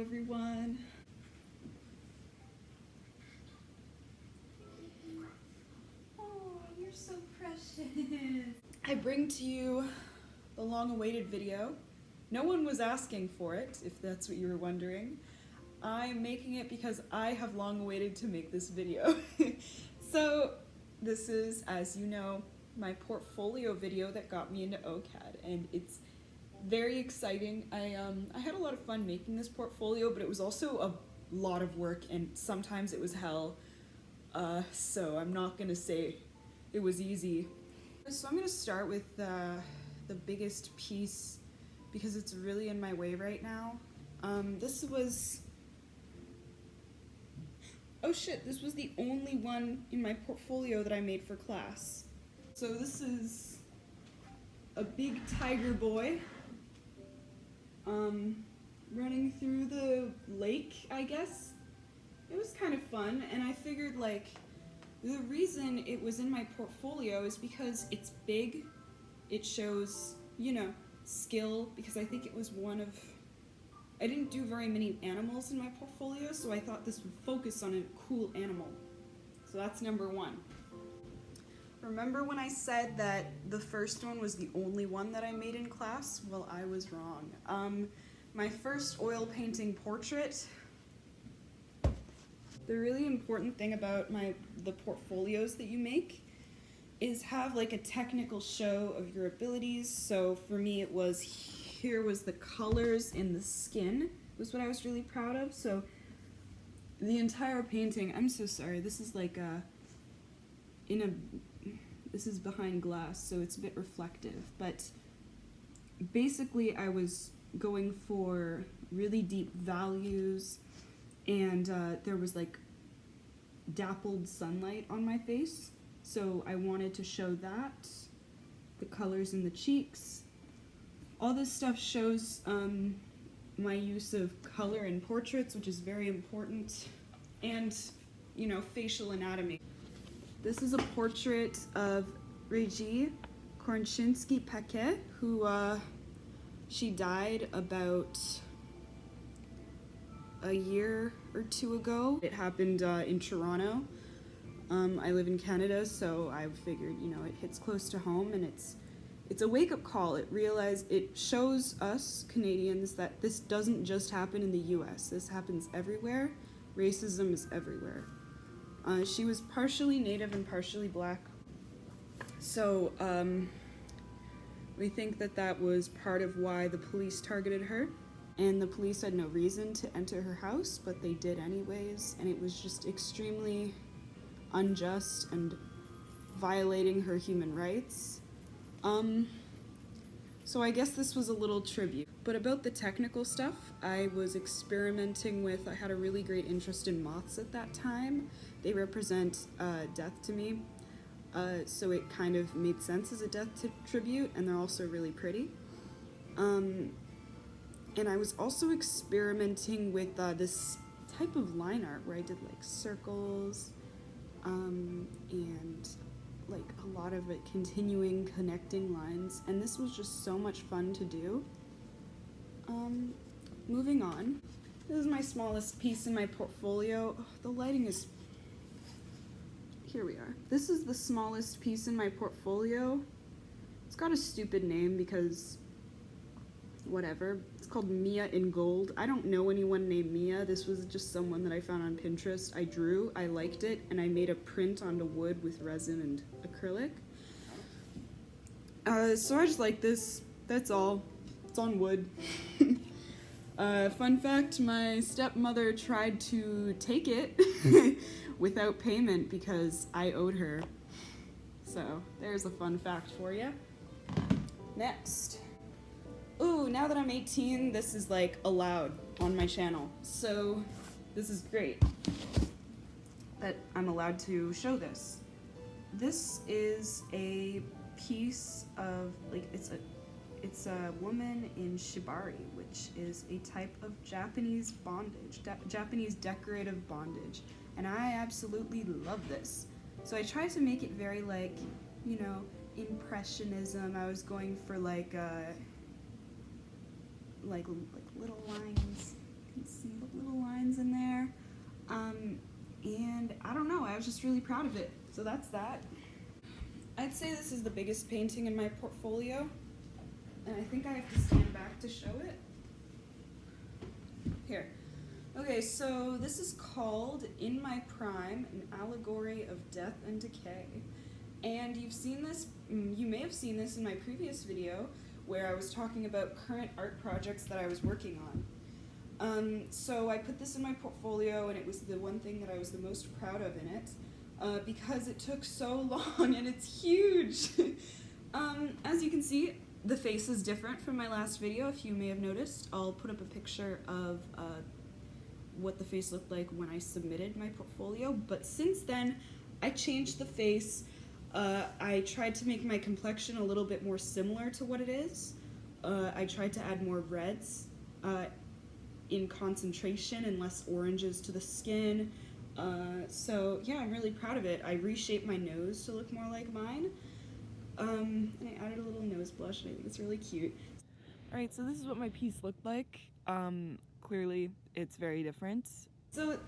everyone. Oh, you're so precious. I bring to you the long-awaited video. No one was asking for it, if that's what you were wondering. I'm making it because I have long awaited to make this video. So this is, as you know, my portfolio video that got me into OCAD, and it's very exciting. I had a lot of fun making this portfolio, but it was also a lot of work, and sometimes it was hell. So I'm not gonna say it was easy. So I'm gonna start with the biggest piece because it's really in my way right now. This was the only one in my portfolio that I made for class. So this is a big tiger boy running through the lake, I guess. It was kind of fun, and I figured, like, the reason it was in my portfolio is because it's big. It shows, you know, skill, because I think it was I didn't do very many animals in my portfolio, so I thought this would focus on a cool animal. So that's number one. Remember when I said that the first one was the only one that I made in class? Well, I was wrong. My first oil painting portrait. The really important thing about the portfolios that you make is have like a technical show of your abilities. So for me it was, here was the colors in the skin, was what I was really proud of. So the entire painting, I'm so sorry, this is like this is behind glass, so it's a bit reflective, but basically I was going for really deep values, and there was like dappled sunlight on my face, so I wanted to show that, the colors in the cheeks. All this stuff shows my use of color in portraits, which is very important, and, you know, facial anatomy. This is a portrait of Regie Korchinski-Paquet, who she died about a year or two ago. It happened in Toronto. I live in Canada, so I figured, you know, it hits close to home, and it's a wake-up call. It shows us Canadians that this doesn't just happen in the US. This happens everywhere. Racism is everywhere. She was partially Native and partially Black. So we think that that was part of why the police targeted her. And the police had no reason to enter her house, but they did anyways. And it was just extremely unjust and violating her human rights. So I guess this was a little tribute. But about the technical stuff, I was experimenting with, I had a really great interest in moths at that time. They represent death to me, so it kind of made sense as a death tribute, and they're also really pretty. And I was also experimenting with this type of line art where I did like circles, and like a lot of it continuing connecting lines, and this was just so much fun to do. Moving on, this is my smallest piece in my portfolio. Oh, the lighting is, here we are. This is the smallest piece in my portfolio. It's got a stupid name because whatever. It's called Mia in Gold. I don't know anyone named Mia. This was just someone that I found on Pinterest. I drew, I liked it, and I made a print onto wood with resin and acrylic. So I just like this. That's all. It's on wood. Fun fact, my stepmother tried to take it without payment because I owed her. So there's a fun fact for you. Next. Ooh, now that I'm 18, this is like allowed on my channel. So this is great that I'm allowed to show this. This is a piece of, like, it's a woman in shibari, which is a type of Japanese bondage, Japanese decorative bondage. And I absolutely love this. So I tried to make it very, like, you know, impressionism. I was going for like little lines. You can see I was just really proud of it. So that's that. I'd say this is the biggest painting in my portfolio, and I think I have to stand back to show it. Here. Okay, so this is called In My Prime, an allegory of death and decay. And you've seen this, you may have seen this in my previous video where I was talking about current art projects that I was working on. So I put this in my portfolio, and it was the one thing that I was the most proud of in it, because it took so long and it's huge. As you can see, the face is different from my last video, if you may have noticed. I'll put up a picture of what the face looked like when I submitted my portfolio, but since then I changed the face. I tried to make my complexion a little bit more similar to what it is. I tried to add more reds in concentration and less oranges to the skin. So yeah, I'm really proud of it. I reshaped my nose to look more like mine. And I added a little nose blush, and I think it's really cute. Alright, so this is what my piece looked like. Clearly, it's very different. So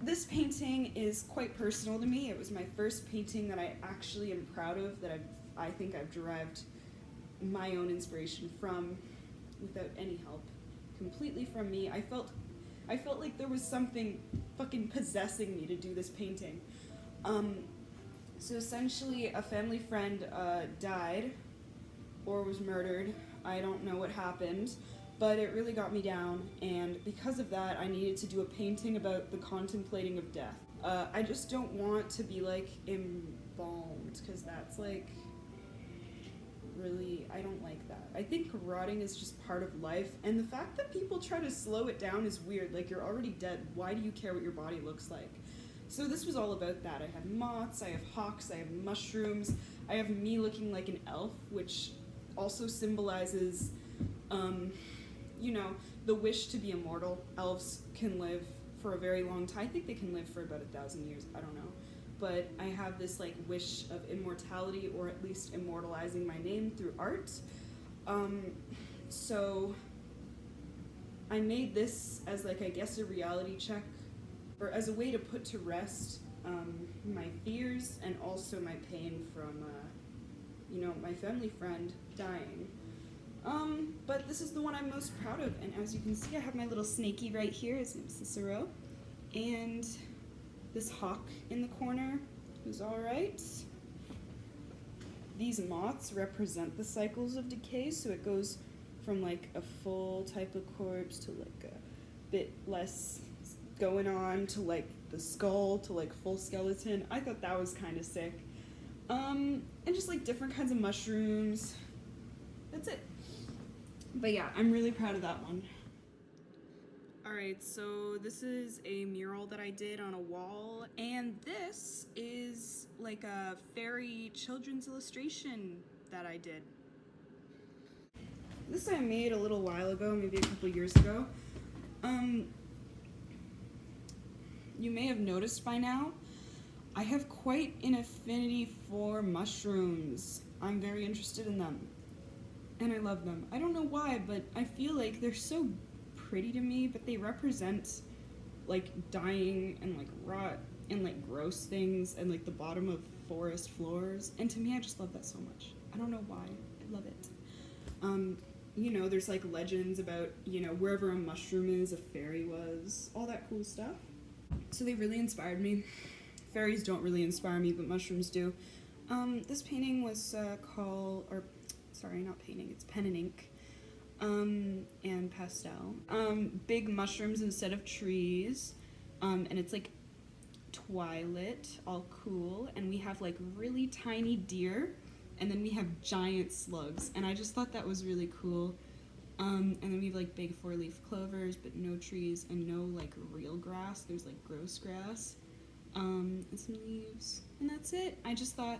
this painting is quite personal to me. It was my first painting that I actually am proud of, that I think I've derived my own inspiration from without any help. Completely from me. I felt like there was something fucking possessing me to do this painting. So essentially, a family friend died or was murdered. I don't know what happened, but it really got me down, and because of that, I needed to do a painting about the contemplating of death. I just don't want to be like embalmed, because that's like really, I don't like that. I think rotting is just part of life, and the fact that people try to slow it down is weird. Like, you're already dead. Why do you care what your body looks like? So this was all about that. I have moths, I have hawks, I have mushrooms, I have me looking like an elf, which also symbolizes, you know, the wish to be immortal. Elves can live for a very long time. I think they can live for about 1,000 years, I don't know. But I have this like wish of immortality, or at least immortalizing my name through art. So I made this as like, I guess, a reality check, or as a way to put to rest my fears and also my pain from, you know, my family friend dying. But this is the one I'm most proud of, and as you can see, I have my little snaky right here. His name's Cicero, and this hawk in the corner, who's alright. These moths represent the cycles of decay, so it goes from like a full type of corpse to like a bit less going on to like the skull to like full skeleton. I thought that was kind of sick. And just like different kinds of mushrooms. That's it. But yeah, I'm really proud of that one. Alright, so this is a mural that I did on a wall, and this is like a fairy children's illustration that I did. This I made a little while ago, maybe a couple years ago. You may have noticed by now, I have quite an affinity for mushrooms. I'm very interested in them, and I love them. I don't know why, but I feel like they're so pretty to me, but they represent like dying and like rot and like gross things and like the bottom of forest floors, and to me I just love that so much. I don't know why, I love it. You know, there's like legends about, you know, wherever a mushroom is, a fairy was, all that cool stuff. So they really inspired me. Fairies don't really inspire me, but mushrooms do. This painting was called, or sorry, not painting, it's pen and ink. And pastel. Big mushrooms instead of trees, and it's like twilight, all cool, and we have like really tiny deer, and then we have giant slugs, and I just thought that was really cool. And then we have like big 4-leaf clovers, but no trees, and no like real grass. There's like gross grass, and some leaves, and that's it. I just thought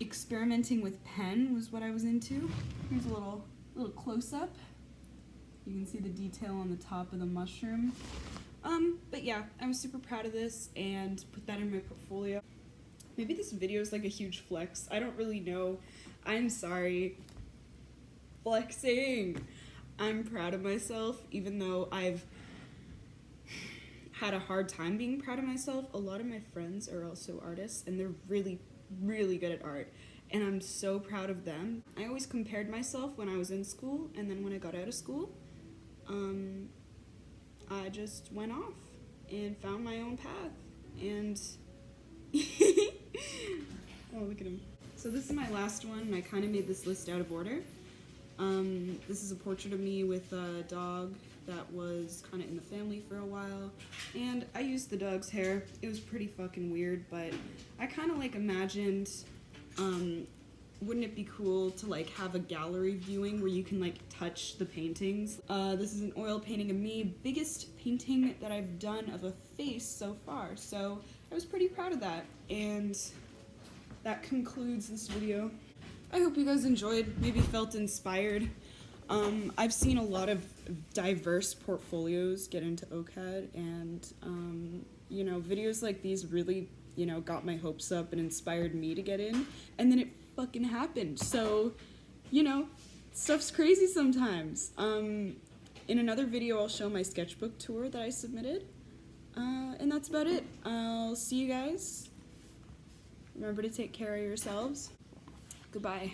experimenting with pen was what I was into. Here's a little close-up. You can see the detail on the top of the mushroom. But yeah, I was super proud of this and put that in my portfolio. Maybe this video is like a huge flex. I don't really know. I'm sorry. Flexing. I'm proud of myself, even though had a hard time being proud of myself. A lot of my friends are also artists, and they're really, really good at art. And I'm so proud of them. I always compared myself when I was in school, and then when I got out of school, I just went off and found my own path. And oh, look at him. So this is my last one, and I kind of made this list out of order. This is a portrait of me with a dog that was kind of in the family for a while, and I used the dog's hair. It was pretty fucking weird, but I kind of like imagined, wouldn't it be cool to like have a gallery viewing where you can like touch the paintings? This is an oil painting of me, biggest painting that I've done of a face so far, so I was pretty proud of that, and that concludes this video. I hope you guys enjoyed, maybe felt inspired. I've seen a lot of diverse portfolios get into OCAD, and you know, videos like these really, you know, got my hopes up and inspired me to get in, and then it fucking happened. So, you know, stuff's crazy sometimes. In another video, I'll show my sketchbook tour that I submitted, and that's about it. I'll see you guys. Remember to take care of yourselves. Goodbye.